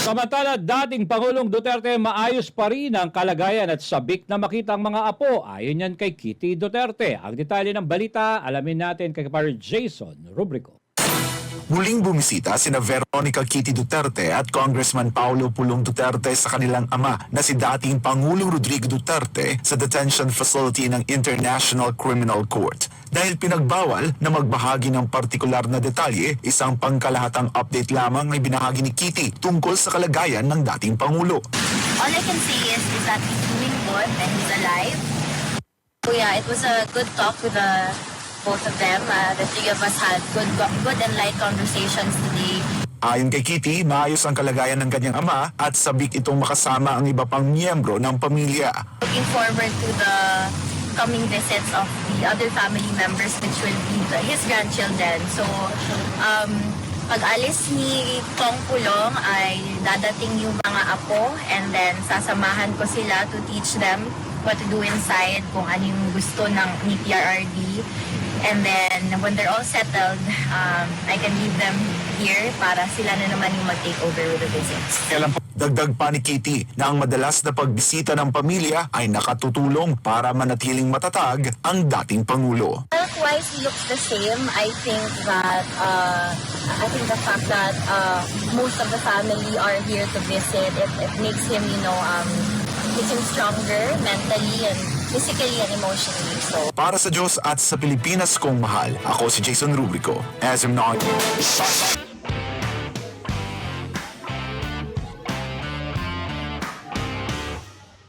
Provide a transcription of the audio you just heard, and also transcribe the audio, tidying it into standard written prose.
Samantala, dating Pangulong Duterte maayos pa rin ang kalagayan at sabik na makita ang mga apo. Ayon yan kay Kitty Duterte. Ang detalye ng balita, alamin natin kay Kapar Jason Rubrico. Muling bumisita sina Veronica Kitty Duterte at Congressman Paulo Pulong Duterte sa kanilang ama na si dating Pangulong Rodrigo Duterte sa detention facility ng International Criminal Court. Dahil pinagbawal na magbahagi ng partikular na detalye, isang pangkalahatang update lamang ay binahagi ni Kitty tungkol sa kalagayan ng dating Pangulo. All I can say is that he's doing good and he's alive. So yeah, it was a good talk with both of them. The three of us had good and light conversations today. Ayon kay Kitty, maayos ang kalagayan ng kanyang ama at sabik itong makasama ang iba pang miyembro ng pamilya. Looking forward to the coming visits of the other family members, which will be his grandchildren. So, pag alis ni Tong Pulong ay dadating yung mga apo and then sasamahan ko sila to teach them what to do inside, kung ano yung gusto ni PRRD. And then, when they're all settled, I can leave them here para sila na naman yung mag-take over with the visits. Dagdag pa ni Kitty na ang madalas na pagbisita ng pamilya ay nakatutulong para manatiling matatag ang dating Pangulo. Health-wise, he looks the same. I think the fact that most of the family are here to visit, it makes him, makes him stronger mentally and physically and emotionally. So, Para sa Diyos at sa Pilipinas kong mahal, ako si Jason Rubrico, SM9.